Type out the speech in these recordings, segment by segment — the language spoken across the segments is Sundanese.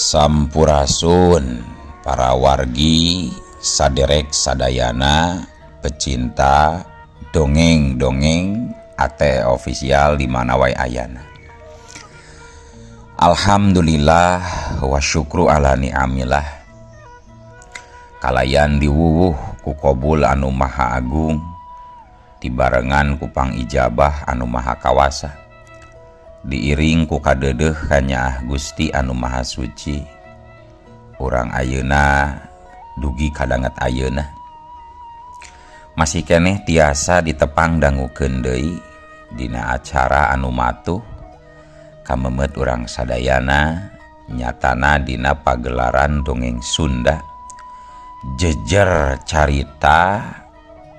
Sampurasun para wargi saderek sadayana pecinta dongeng-dongeng AT Official di mana wae ayana. Alhamdulillah wa syukru ala ni'amillah. Kalayan diwuwuh ku Qobul anu maha agung, dibarengan ku pangijabah anu maha kawasa, diiring ku kadeudeuh kanya Gusti anu maha suci. Urang ayeuna dugi kadanget ayeuna masih keneh tiasa ditepang dangukeun deui dina acara anu matuh kamemet urang sadayana, nyatana dina pagelaran dongeng Sunda jejer carita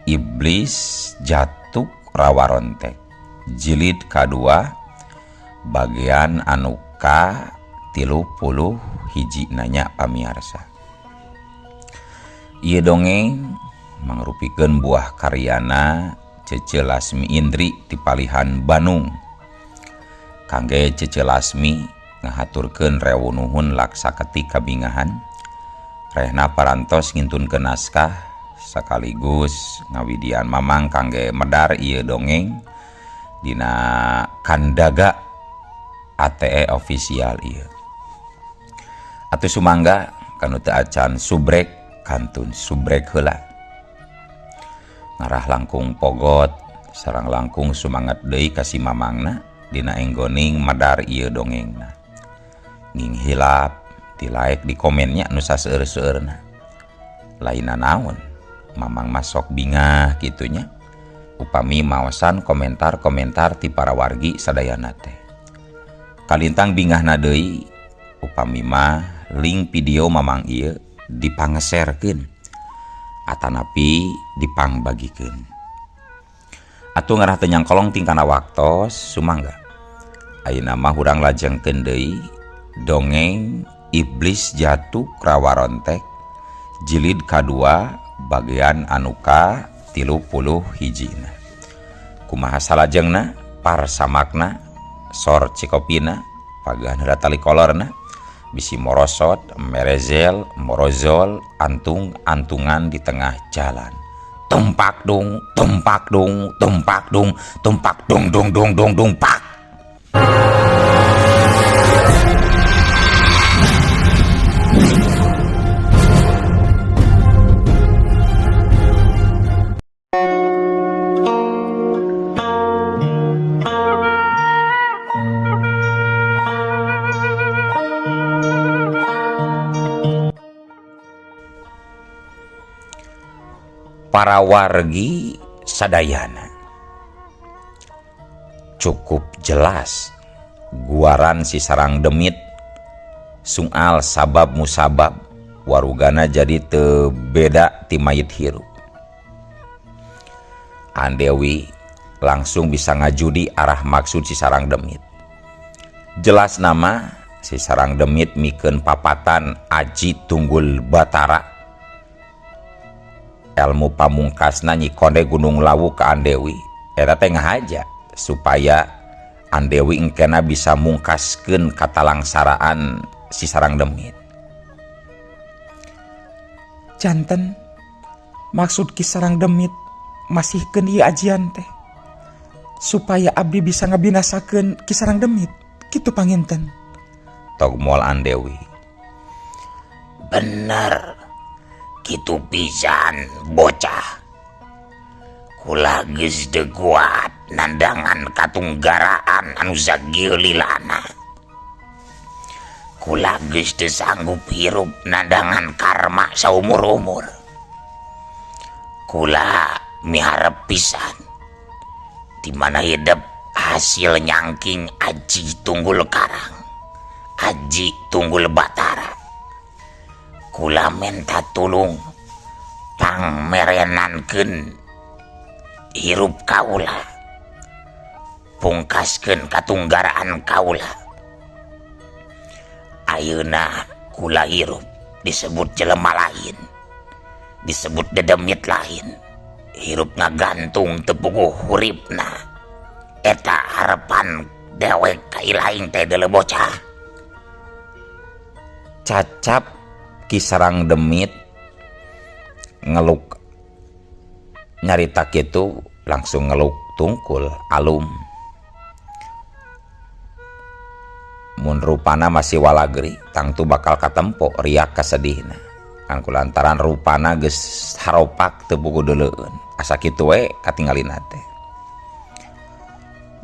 Iblis Jatuk Rawarontek jilid kadua bagian anu ka 30 hiji nanya pamiarsa. Ieu dongeng mangrupikeun buah karyana Cece Lasmi Indri ti Palihan Bandung. Kangge Cece Lasmi ngahaturkeun rewu nuhun laksaketi kabingahan, rehna parantos ngintunkeun naskah sakaligus ngawidian mamang kangge medar ieu dongeng dina Kandaga ATE Official ieu. Atuh sumangga kanu teu acan subrek kantun subrek heula. Ngarah langkung pogot sareng langkung sumangat deui ka si mamangna dina enggoning madar ieu dongengna. Nging hilap tilaek di komennya nu saseueur-seueurna. Lainna naon, mamang masok bingah kitunya upami maosan komentar-komentar ti para wargi sadayana teh. Kalintang bingahna deui upami mah link video mamang ieu dipangserkeun atanapi dipangbagikeun. Atuh ngarah teu nyangkolong tingkana waktos sumangga ayeuna mah urang lajengkeun deui dongeng Iblis Jatuk Rawarontek jilid kadua bagian anu ka 30 hijina. Kumaha salajengna parsamakna sor cikopina pagahan heula tali kolorna bisi morosot, merezel, morozol, antung-antungan di tengah jalan. Tumpak dong, tumpak dong, tumpak dong, tumpak dong dong dong dong dong pak. Para wargi sadayana cukup jelas guaran si sarang demit soal sabab musabab warugana jadi teu beda ti mayit hirup. Andewi langsung bisa ngajudi arah maksud si sarang demit. Jelas nama si sarang demit mikeun papatan Aji Tunggul Batara, ilmu pamungkasna nyikonde Gunung Lawu ke Andewi eta teh ngahaja supaya Andewi engkena bisa mungkaskeun katalangsaraan si sarang demit. Janten maksud ki sarang demit masihkeun ieu ajian teh supaya abdi bisa ngabinasakeun ki sarang demit kitu panginten. Tog moal Andewi. Bener kitu pisan bocah. Kula geus teu kuat nandangan katunggaraan anu sageulilana. Kula geus teu sanggup hirup nandangan karma saumur-umur. Kula miharep pisan di mana hidup hasil nyangking Aji Tunggul Karang, Aji Tunggul Batara. Kula minta tulung pangmerenankeun hirup kaula, pungkaskeun katunggaraan kaula. Ayeuna kula hirup disebut jelema lain, disebut dedemit lain, hirup ngagantung tepuguh huripna. Eta harapan dewek ka ilaing teh deuleu bocah. cacap Ki Sarang Demit ngeluk nyarita kitu langsung ngeluk tungkul alum. Mun rupana masih walagri tangtu bakal katempo riak kasedihna kan kulantaran rupana geus haropak teu pugu deuleun asa kitu we katinggalina teh.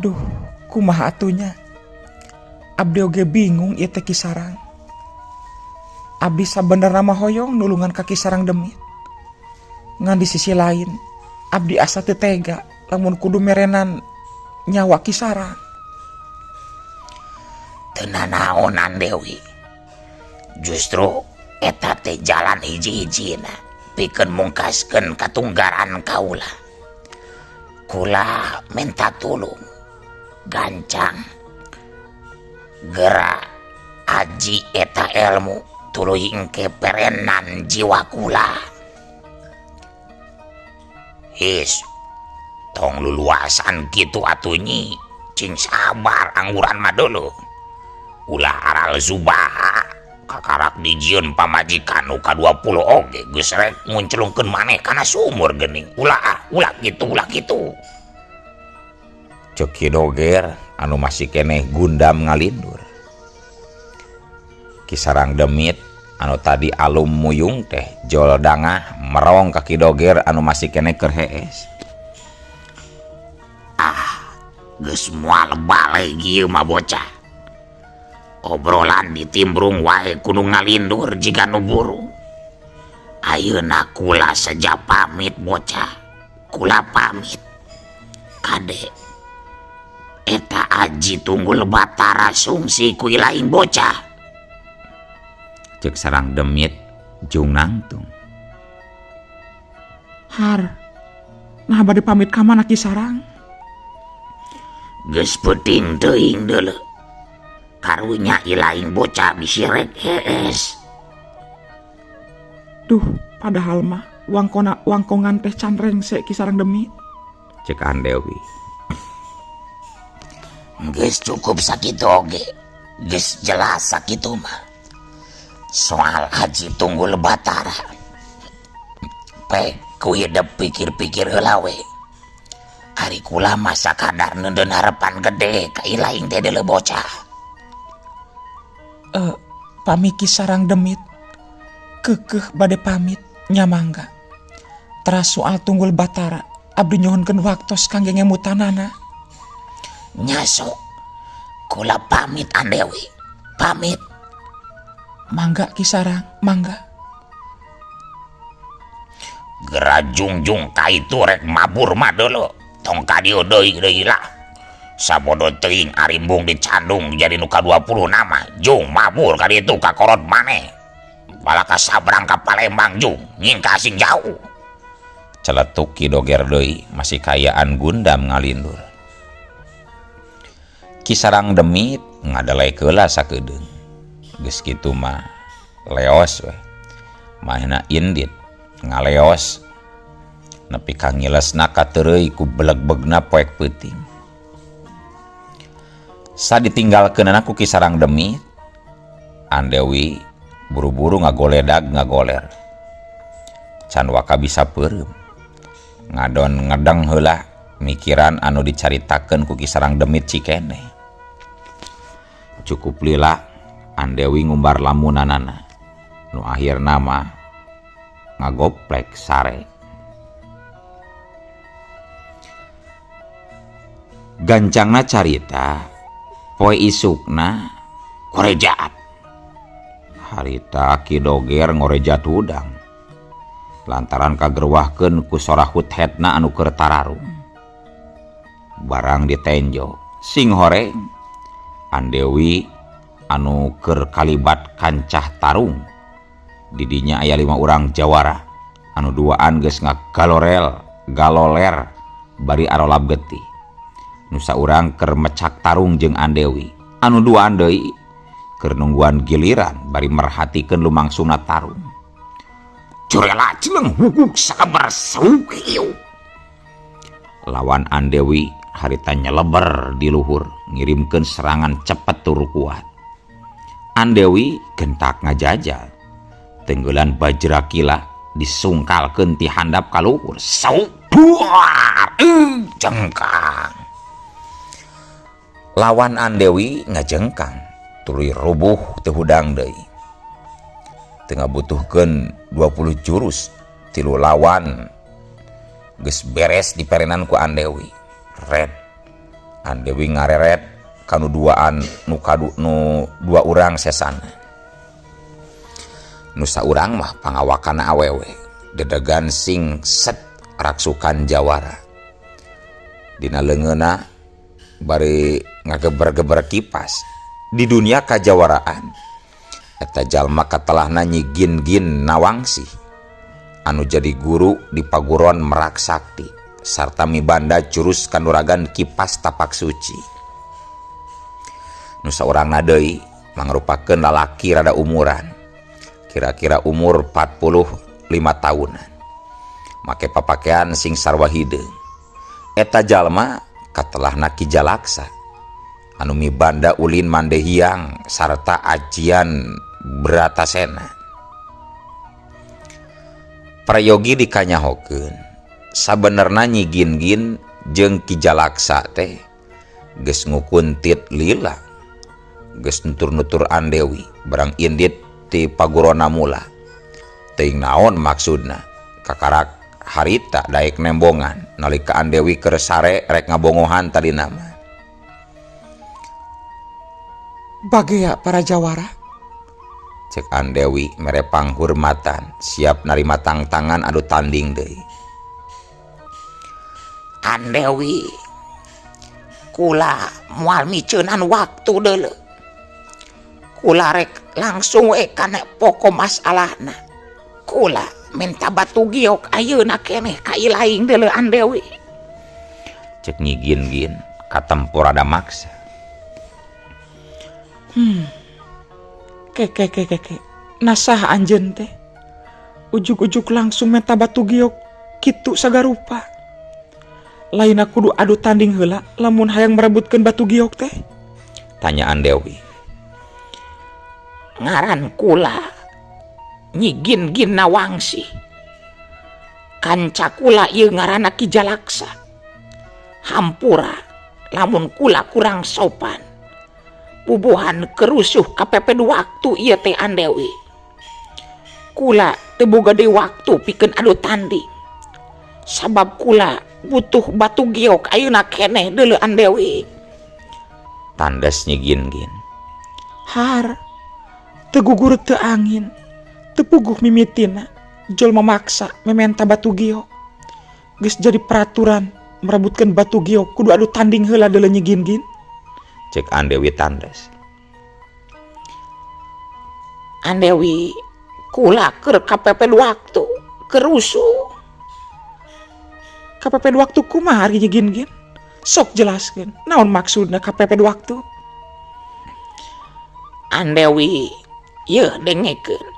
Duh, kumaha atunya? Abdi oge bingung ieu teh Ki Sarang. Abdi sabenerna mah hoyong nulungan ka Ki Sarang Demit. Ngan di sisi lain, abdi asa teu tega lamun kudu merenan nyawa Ki Sarang. Teu nanaonan Dewi. Justru eta teh jalan hiji-hijina pikeun mungkaskeun katunggaran kaula. Kula minta tulung gancang gerak aji eta ilmu tuluy engke perenan jiwa kula. His tong luluasan kitu atunyi cing sabar angguran mah dulu. Ulah aral Zubaha kakarak dijieun pamajikan nu ka-20 oge geus rek ngunclungkeun maneh kana sumur geuning. Ulah kitu. Ceuk Ki Doger anu masih keneh gundam ngalindur. Ki Sarang Demit anu tadi alum muyung teh jol dangah merong ka Ki Doger anu masih keneh keur hees. Geus moal bale ieu mah bocah. Obrolan ditimbrung wae kudu ngalindur jiga nu buru. Ayeuna kula saja pamit bocah. Kula pamit. Kade eta aji tunggul Batara sungsi ku lain bocah. Ceuk Sarang Demit jung nangtung. Har, nah bade pamit ka mana Ki Sarang? Geus peuting teuing deuleu. Karunya ilaing bocah bisi rek hees. Duh, padahal mah wangkongan teh can rengse Ki Sarang Demit. Cek Andewi. Geus cukup sakitu oge. Geus jelas sakitu mah. Soal Haji Tunggul Batara. Pek ku hidup pikir-pikir heula we. Ari kula masa kadar neundeun harapan gede ka ilaing teh deuleu bocah. Pami Ki Sarang Demit keukeuh bade pamit nyamangga. Teras soal Tunggul Batara abdi nyohonkeun waktos kangge ngemutanana. Nyasok kula pamit Andewi. Pamit. Mangga Ki Sarang, mangga. Gerajungjung kaitu rek mabur mah dulu. Tong ka dieu deui lah. Sabodo teuing arimbung dicandung jadi nu ka-20 nama. Jung mabur ka ditu ka korot maneh. Balaka sabrang ka Palembang jung nyingka asing jauh. Celetuk Ki Doger deui masih kayaan gundam ngalindur. Ki Sarang Demit ngadelek heula sakedeung. Geus kitu mah leos we. Mahna indit ngaleos nepi ka ngilesna kateureuy ku beleg-begna poek peuting. Saditinggalkeunana ku Ki Sarang Demit, Andewi buru-buru ngagoledag ngagoler. Can waka bisa peureum. Ngadon ngedeng heula mikiran anu dicaritakeun ku Ki Sarang Demit cikene. Cukup lila Andewi ngumbar lamunanana. Nu akhirna mah ngagoplek sare. Gancangna carita poe isukna Korejaan. harita Ki Doger ngorejat udang lantaran kagerwahkeun ku sorahut hetna anu keur tararung. Barang ditenjo sing horeng Andewi anu keur kalibat kancah tarung. Didinya aya 5 urang jawara anu duaan geus galoler bari arolab getih. Nu saurang keur mecak tarung jeung Andewi. Anu duaan deui keur nungguan giliran bari merhatikeun lumangsungna tarung. Curela cileng huguk sabar saukiu. Lawan Andewi harita nyeleber di luhur ngirimkeun serangan cepet tur kuat. Andewi gentak ngajajal. Tenggelan bajra kila disungkalkeun ti handap ka luhur. Saubuar jengkang. Lawan Andewi ngajengkang, tuluy rubuh teu hudang deui. Teu ngabutuhkeun 20 jurus, 3 lawan geus beres diperenan ku Andewi. Red Andewi ngareret kanu duaan nu dua urang sesana. Nu saurang mah pangawakana awewe, dedegan sing set raksukan jawara. Dina leungeuna bari ngageber-geber kipas. Di dunia kajawaraan eta jalma katelahna Nyi Gin-Gin Nawangsi anu jadi guru di paguron Merak Sakti sarta mibanda jurus kanuragan kipas tapak suci. Nu saurangna deui mangrupakeun lalaki rada umuran, kira-kira umur 45 tahunan, make papakean sing sarwa hideung. Eta jalma katelahna Ki Jalaksa anu mibanda ulin Mandehiang sarta ajian Bratasena. Prayogi dikanyahokeun sabenerna Nyi Gin-Gin jeung Ki Jalaksa teh geus ngukuntit lila, geus nutur-nutur Andewi barang indit ti pagurona mula. Teuing naon maksudna, kakarak harita daek nembongan nalika Andewi keur sare rek ngabongohan tadi nama. Bagea para jawara, Cek Andewi mere panghurmatan siap narima tangan adu tanding deui. Andewi, kula moal miceunan waktu deuleu. Kula rek langsung we kana poko masalahna. Kula minta batu giok ayeuna keneh ka ilaing deuleu Andewi. Cek Nyi Gin-Gin katempur ada maksa. Keke nasah anjeun teh ujug-ujug langsung minta batu giok kitu sagarupa. Lain kudu adu tanding heula lamun hayang merebutkeun batu giok teh? Tanya Andewi. Ngaran kula Nyi Gin-Gin Nawangsi. Kanca kula ieu ngaranna Ki Jalaksa. Hampura lamun kula kurang sopan. Bubuhan kerusuh kapeped waktu ieu teh Andewi. Kula teu boga deui waktu pikeun adu tanding. Sabab kula butuh batu giok ayeuna keneh deuleu Andewi. Tandas Nyi Gin-Gin. Har, teu gugur teu angin, teu puguh mimitina, jol memaksa mementa batu giok. Geus jadi peraturan merebutkeun batu giok kudu adu tanding heula deuleu Nyi Gin-Gin. Cek Andewi tandas. Andewi, kula keur kapeped waktu kerusuh. Kapeped waktu kumaha Nyi Gin-Gin? Sok jelaskeun, naon maksudna kapeped waktu? Andewi, yeuh dengekeun.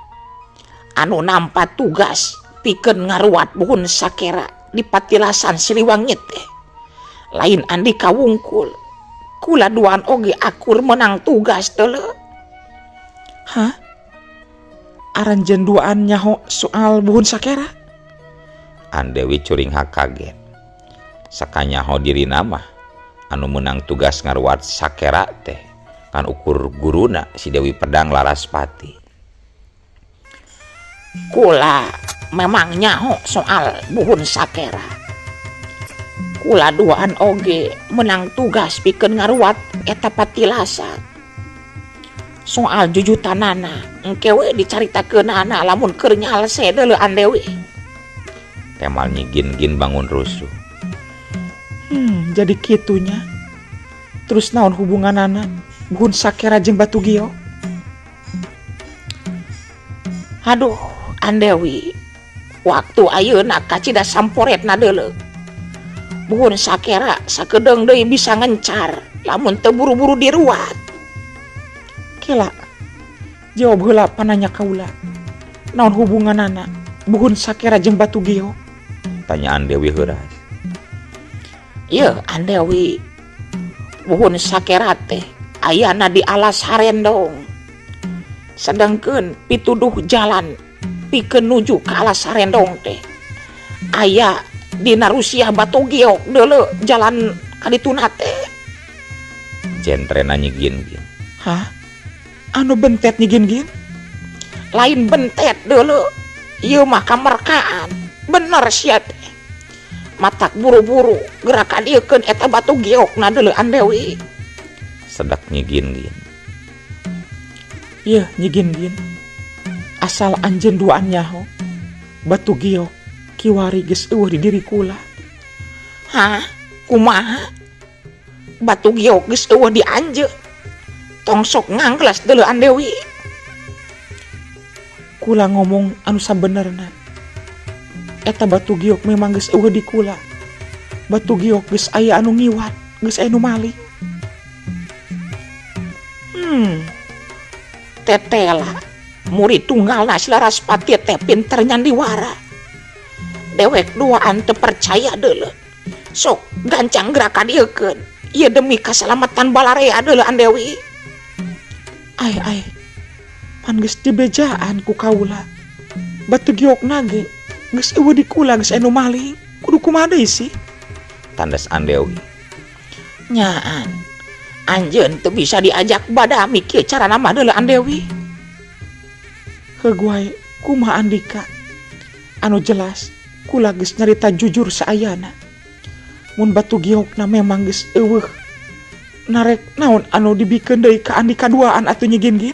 Anu nampa tugas pikeun ngaruat buhun sakera di patilasan Siliwangi teh. Lain Andika Wungkul. Kula duaan oge akur menang tugas deuleu. Hah? Aran jenduaan nyaho soal buhun sakera? Andewi curing kaget. Sakanyaho diri nama anu menang tugas ngaruat sakera teh kan ukur guruna si Dewi Pedang Laraspati. Kula memang nyaho soal buhun sakera. Kula duaan oge menang tugas pikeun ngaruat eta patilasan. Soal jujutanana engke we dicaritakeunana lamun keur nyalse deuleu Andewi. Temal Nyi Gin-Gin bangun rusuh. Jadi kitunya. Terus naon hubunganana buhun sakera jeung batu giok? Aduh, Andewi. Waktu ayeuna kacida samporetna deuleu. Buhun sakera sakedeung deui bisa ngencar lamun teu buru-buru diruat. Kela, jawab heula pananya kaula. Naon hubunganana buhun sakera jeung batu giok? Tanya Andewi heuras. Yeuh Andewi, buhun sakera teh ayana di alas Harendong. sedangkan pituduh jalan pikeun nuju ka alas Sarendong teh aya dina Rusia Batu Giok deuleu jalan ka dituna teh. Jentrena nyigin. Hah? Anu bentet nyigin? Lain bentet deuleu. Ieu mah kamerkaan. Bener sia teh. Matak buru-buru gerakan diekeun eta Batu Giokna deuleu Andewi. Sedak nyigin. Ieu nyigin. Asal anjeun duaan nyaho. Batu Giok kiwari geus eueuh di diri kula. Hah? Kumaha? Batu Giok geus eueuh di anjeun. Tong sok nganggelas deuleu Andewi. Kula ngomong anu sabenerna. Eta Batu Giok memang geus eueuh di kula. Batu Giok geus aya anu ngiwat, geus aya anu maling. Tetela murid tunggalna si Laraspati teh pinter nyandiwara. Dewek duaan teu percaya deuleu. Sok gancang gerakan diekeun. Ieu demi kasalamatan balarea deuleu Andewi. Ai. Pan geus dibejaan ku kaula. Batu Giokna ge geus eueuh di kula geus anu maling. Kudu kumaha deui sih? Tandas Andewi. Nyaan. Anjeun teu bisa diajak badami kieu carana mah deuleu Andewi. Heug wae kumaha Andika. Anu jelas kula geus nyarita jujur saayana. Mun Batu Giokna memang geus eueuh. Narek naon anu dibikeun deui ka Andika duaan atuh nyigin?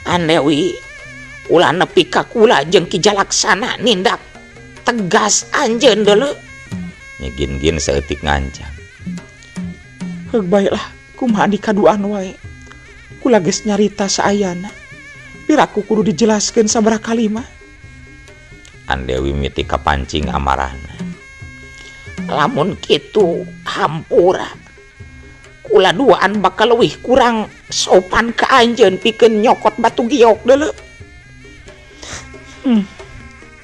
Andewi, ulah nepi ka kula jeung Ki Jalaksana nindak tegas anjeun deuleu. Nyigin saeutik ngancam. Heug bae lah, kumaha dikaduan wae. Kula geus nyarita saayana. Piraku kudu dijelaskeun sabaraha kalimah. Andewi miti kapancing amarahna. Lamun kitu hampura. Kula duaan bakal leuwih kurang sopan ka anjeun pikeun nyokot Batu Giok deuleu.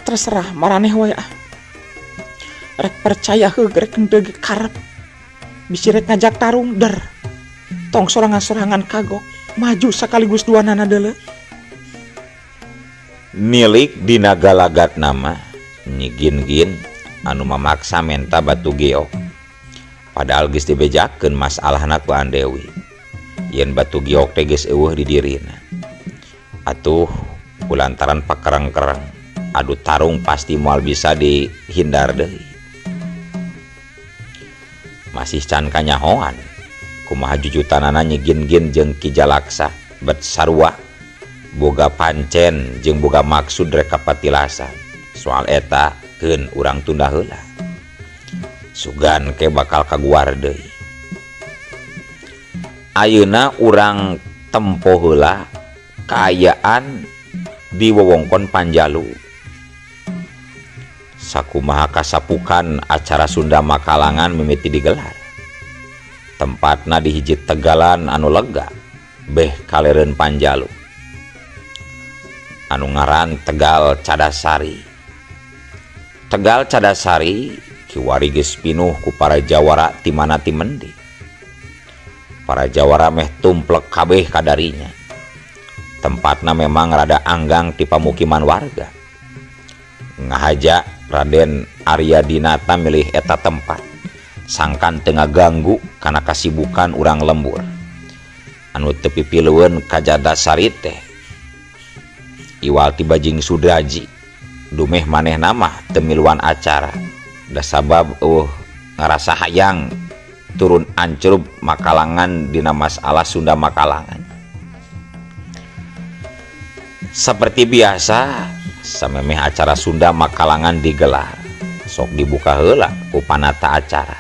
Terserah maraneh wae ah. Rek percaya heug rek henteu ge karep. Bisi rek ngajak tarung der. Tong sorangan-sorangan kagok maju sakaligus duanana deuleu. Nilik dina galagat nama nyigin anu mamaksa menta Batu Giok. Padahal geus dibejakeun masalahna ku Andewi. Yen Batu Giok teh geus eueuh di dirina. Atuh kulantaran pakereng-kereng adu tarung pasti moal bisa dihindar deui. Masih can kanyahoan kumaha jujutanana nyigin jeung Ki Jalaksa bet sarua boga pancen jeung boga maksud rek kapatilasan. Soal eta keun urang tunda heula. Sugan ke bakal kaguar deui. Ayeuna urang tempo heula kaayaan di wewengkon Panjalu. Sakumaha kasapukan acara Sunda Makalangan mimiti digelar. Tempatna di hiji tegalan anu lega beh kalereun Panjalu. Anu ngaran Tegal Cadasari. Tegal Cadasari kiwari geus pinuh ku para jawara ti mana ti mendi. Para jawara meh tumplek kabeh kadarinya. Tempatna memang rada anggang ti pamukiman warga. Ngahaja Raden Arya Dinata milih eta tempat. Sangkan tengah ganggu karena kasibukan urang lembur. Anu teu pipileueun ka Cadasari teh. Iwal ti Bajing Sudraji. Dumeh manehna mah teu miluan acara. Da sabab ngarasa hayang turun ancrup Makalangan dina masalah Sunda Makalangan. Seperti biasa, samemeh acara Sunda Makalangan digelar. Sok dibuka heula ku panata acara.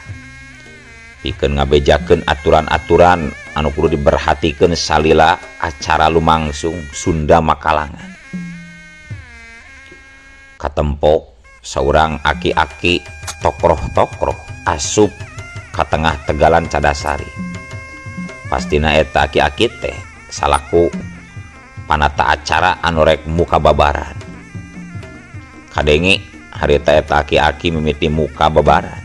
Pikeun ngabejakeun aturan-aturan anu kudu diperhatikeun salila acara lumangsung Sunda Makalangan. Katempo saurang aki-aki tokroh-tokroh asup ka tengah tegalan Cadasari. Pastina eta aki-aki teh salaku panata acara anu rek muka babaran. Kadenge harita eta aki-aki mimiti muka babaran.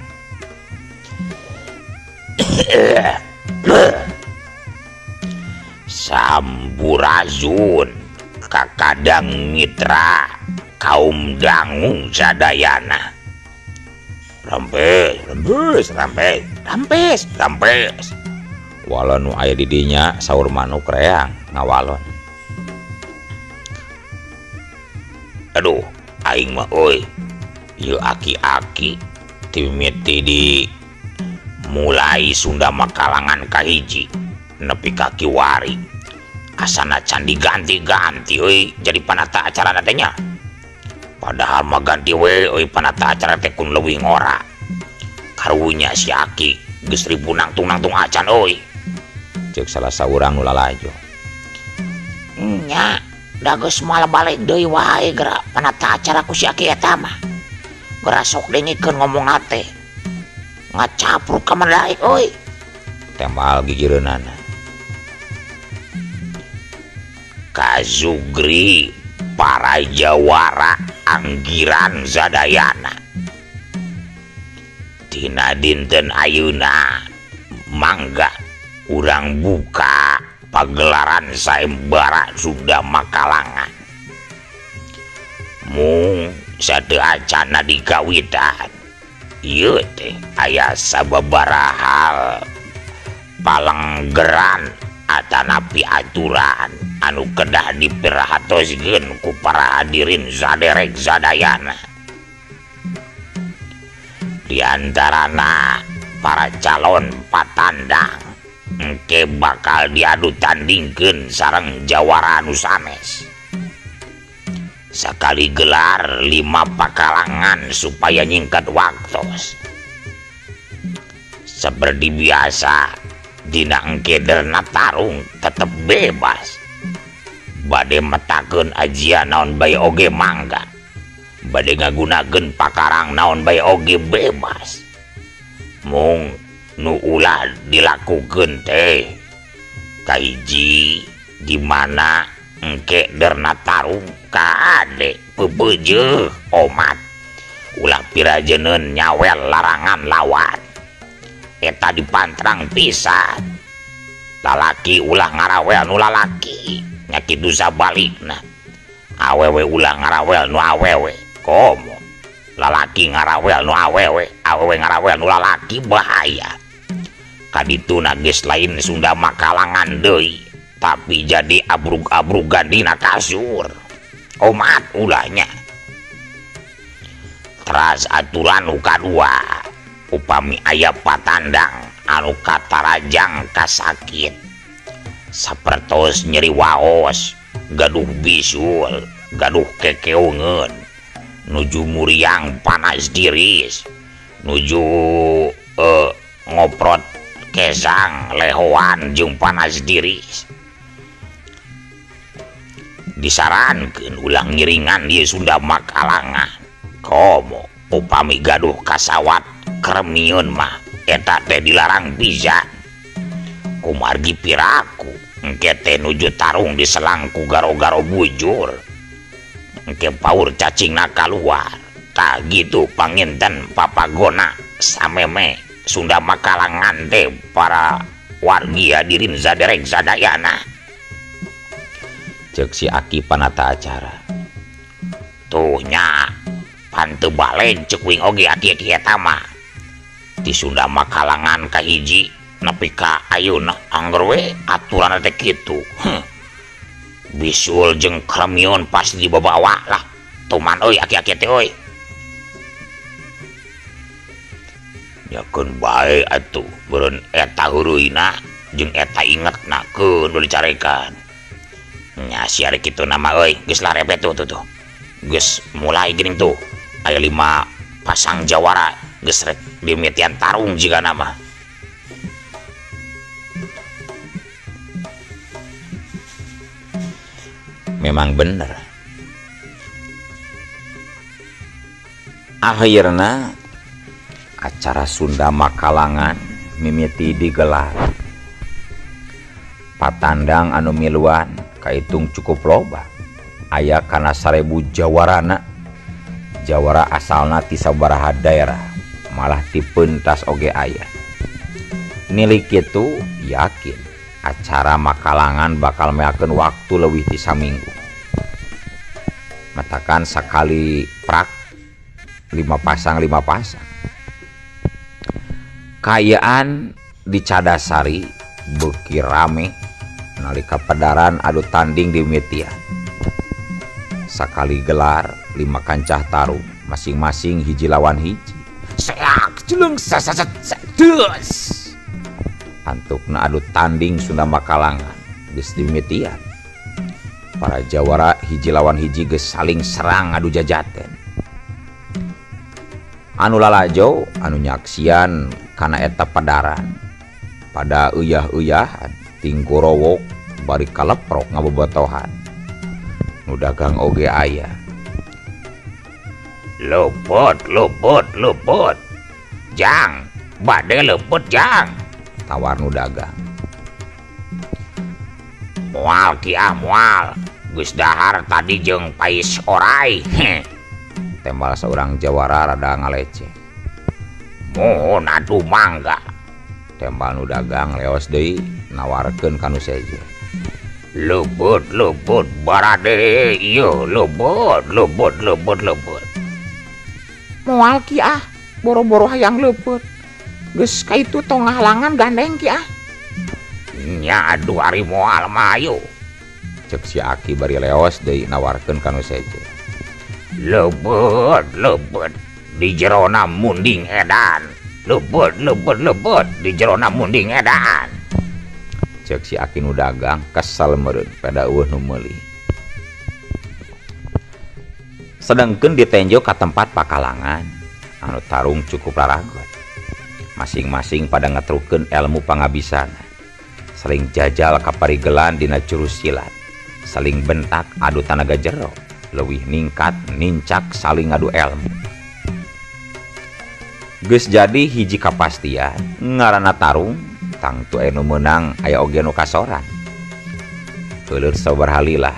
Samburazun kakadang mitra kaum dangung sadayana. Rampes. Walon nu aya di dinya saur manuk reang ngawalon. Aduh, aing mah euy. Ieu aki-aki timiti di mulai Sunda Makalangan kahiji nepi ka Kiwari. Asana can diganti-ganti euy jadi panata acara teh nya. Padahal mah ganti we euy panata acara teh kun leuwih ngora. Karunya si Aki geus ribu nangtung acan euy. Ceuk salah saurang nu lalajo. Nya, da geus malah balik deui wae geura panata acara ku si Aki eta mah. Geura sok dengikeun ngomongna teh. Ngacapruk ka madaek euy. Tembal gigireunana. Kazugri para jawara anggiran sadayana. Tina dinten ayeuna mangga urang buka pagelaran saembara Sunda Makalangan. Mung sateu acana dikawitan. Ieu teh aya sababaraha hal palenggeran atanapi aturan anu kedah diperhatoskeun ku para hadirin saderek sadayana. Di antarana para calon patandang engke bakal diadu tandingkeun sareng jawara anu sanes. Sakali gelar 5 pakalangan supaya nyingkat waktos. Seperti biasa dina engke derna tarung tetep bebas. Bade metakeun ajian naon bae oge mangga. Bade ngagunakeun pakarang naon bae oge bebas. Mung nu ulah dilakukeun teh kahiji di mana engke derna tarung kade peupeujeuh omat ulah pirajeunun nyawel larangan lawan. Eta dipantrang pisan. Lalaki ulah ngarawel nu lalaki nya kitu sabalikna. Awewe ulah ngarawel nu awewe. Komo lalaki ngarawel nu awewe, awewe ngarawel nu lalaki bahaya. Kadituna geus lain Sunda Makalangan deui, tapi jadi abrug-abrugan dina kasur. Omat ulahnya. Teras aturan nu kadua, upami aya patandang anu katarajang kasakit sapertos nyeri waos, gaduh bisul, gaduh kekeungeun, nuju muriang panas diris, nuju ngoprot kesang lehoan jeung panas diris. Disarankeun ulang ngiringan di Sunda Makalangan. Komo upami gaduh kasawat kremiun mah eta teh dilarang pisan. Kumargi piraku engke teh nuju tarung diselang ku garo-garo bujur. Engke paur cacingna kaluar. Tah gitu panginten papagona sameme Sunda Makalangan teh para wargi hadirin saderek sadayana. Ceuk si Aki panata acara. Tuh nya panteu balen ceuk wing oge aki-aki eta mah. Di Sunda Makalangan kahiji nepi ka ayeuna angger we aturan teh kitu. Bisul jeung kremiun pasti dibawa lah. Tuman euy aki-aki teh euy. Nyakeun bae atuh beureun eta heureuyna jeung eta ingetna keun beureun dicarekan. Nya si ari kitu nama euy geus larepet tuh. Geus mulai geuning tuh. Aya 5 pasang jawara geus rek dimitian tarung jiga nama. Memang bener. Akhirna acara Sunda Makalangan mimiti digelar. Patandang anu miluan kaitung cukup loba. Aya kana 1000 jawarana. Jawara asalna ti sabaraha daerah, malah ti peuntas oge aya. Nilai kitu yakin acara Makalangan bakal meakeun waktu leuwih ti saminggu. Matakan sakali prak 5 pasang kayaan di Cadasari beuki rame nalika pedaran adu tanding di mitian. Sakali gelar 5 kancah tarung masing-masing hiji lawan hiji. Seak jeleng sasasasadeus. Antukna adu tanding Sunda Makalangan geus dimitian. Para jawara hiji lawan hiji geus saling serang adu jajaten. Anu lalajo anu nyaksian kana eta pedaran pada uyah-uyahan tingkurowok bari kaleprok ngabobotohan. Nu dagang oge aya. Luput. Jang, bade luput jang. Tawar nu dagang. Moal kiah moal. Geus dahar tadi jeung pais orai. Tembal seorang jawara rada ngaleceh. Mohon atuh mangga. Tembal nu dagang leos deui nawarkeun ka nu seje. Luput barade ieu luput. Moal kiah, boro-boro hayang leupeut. Geus kaitu tong ngahalangan gandeng kiah. Nya aduh ari moal mah ayo. Cek si Aki bari leos deui nawarkeun ka nu seje. Luput di jerona munding edan. Luput di jerona munding edan. Cek si Aki nu dagang kesal meureun pada eueuh nu meuli. Sedengkeun ditenjo ka tempat pakalangan anu tarung cukup raragot. Masing-masing pada ngetrukeun ilmu pangabisana. Saling jajal kaparigelan dina jurus silat. Saling bentak adu tanaga jero. Leuwih ningkat nincak saling adu ilmu. Geus jadi hiji kapastian ngaranna tarung tangtu anu meunang aya oge nu kasoran. Heuleur sabaraha lila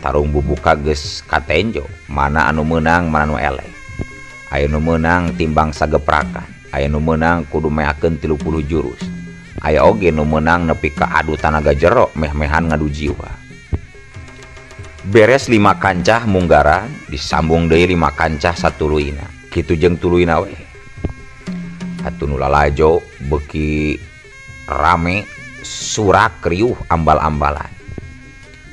tarung bubuka geus katenjo mana anu meunang mana anu eleh. Aya nu meunang timbang sageprakan, aya nu meunang kudu meakeun 30 jurus. Aya oge nu meunang nepi ka adu tanaga jero meh-mehan ngadu jiwa. Beres 5 kancah munggaran disambung deui 5 kancah satuluyna. Kitu jeung tuluyna we. Atuh nu lalajo beuki rame surak kriuh ambal-ambalan.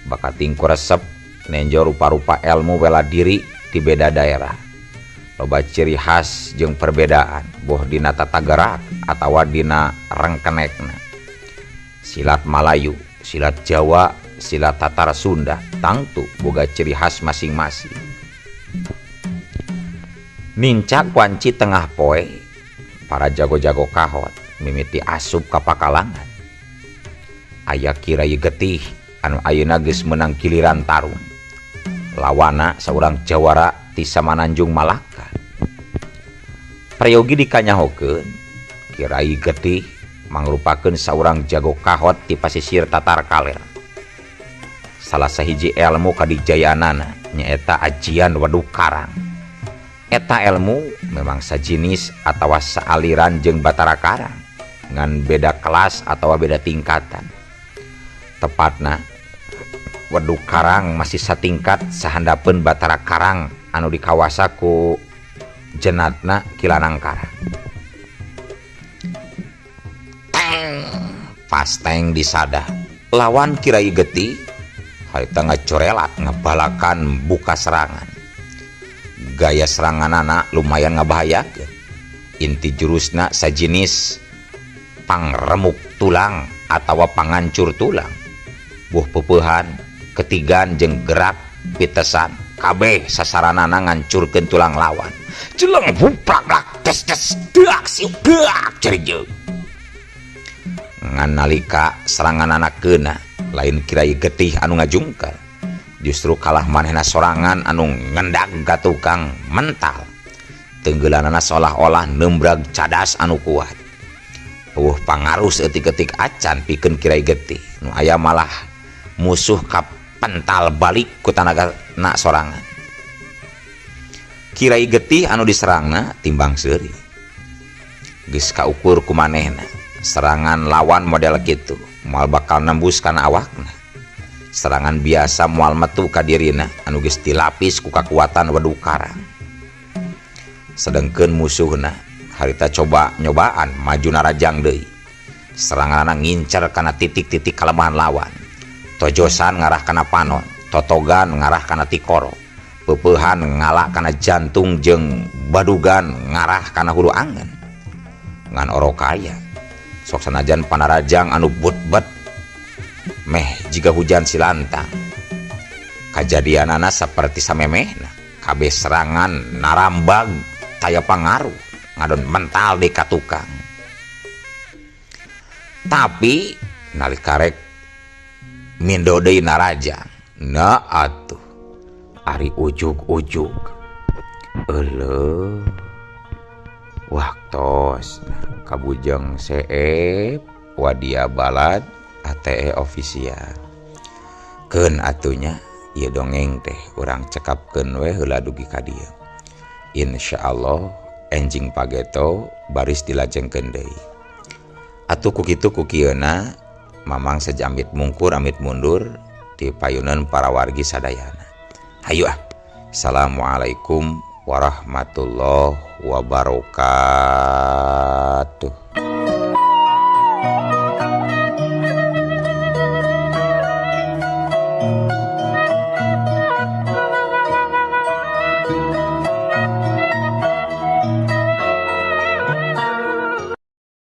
Bakat tingku resep nenjo rupa-rupa ilmu bela diri di beda daerah. Loba ciri khas jeung perbedaan boh dina tata gerak atawa dina rengkenekna. Silat Malayu, silat Jawa, silat Tatar Sunda tangtu boga ciri khas masing-masing. Nincak wanci tengah poe para jago-jago kahot mimiti asup ka pakalangan. Aya Kirai Getih anu ayeuna geus meunang giliran tarung. Lawana saurang jawara ti Samananjung Malaka. Prayogi dikanyahokeun Kirai Getih mangrupakeun saurang jago kahot ti pasisir Tatar Kaler. Salah sahiji ilmu kadijayanana nyaeta ajian waduk karang. Eta ilmu memang sajinis atawa saaliran jeung Batara Karang ngan beda kelas atawa beda tingkatan. Tepatna waduk karang masih satingkat sahandapeun Batara Karang anu dikawasa ku jenatna Kilanang Karang. Pas teng disada lawan Kirai Getih harita ngacorelat ngabalakan buka serangan. Gaya seranganana lumayan ngabahayakeun. Inti jurusna sajinis pangremuk tulang atawa pangancur tulang. Buh peupehan, ketigan jeung gerak pitesan kabeh sasaranana ngancurkeun tulang lawan. Jeleng buplak tes dak siuk dak cerejeung. Ngan nalika seranganana keuna lain Kirai Getih anu ngajungkel, justru kalah manehna sorangan anu ngendag ka tukang mental. Tenggelanana seolah-olah nembrag cadas anu kuat. Pangaruh seetik-etik acan pikeun Kirai Getih nu aya malah musuh ka pental balik ku tanaga na sorangan. Kirai Getih anu diserangna timbang seuri. Geus kaukur ku manehna serangan lawan model kitu moal bakal nembus kana awakna. Serangan biasa moal metu ka dirina anu geus dilapis ku kakuatan waduk karang. Sedengkeun musuhna harita coba nyobaan maju narajang deui. Seranganna ngincer kana titik-titik kalemahan lawan. Tojosan ngarah kana panon, totogan ngarah kana tikoro, peupehan ngalak kana jantung jeung badugan ngarah kana hulu angen. Ngan orokaya sok sanajan panarajang anu butbet meh jika hujan silantang. Kajadianana saperti samemehna, kabeh serangan narambag taya pangaruh ngadon mental di katukang. Tapi nalika rek mindo deui narajang, na atuh ari ujug-ujug euleuh waktos kabujeng seep wadia balad ATE official. Keun atunya ieu dongeng teh urang cekapkeun we heula dugi ka dieu. Insyaallah enjing pageto baris dilajengkeun deui. Atuh ku kitu ku kieuna mamang sejamit mungkur amit mundur di payunan para wargi sadayana. Hayu ah. Assalamualaikum warahmatullahi wabarakatuh.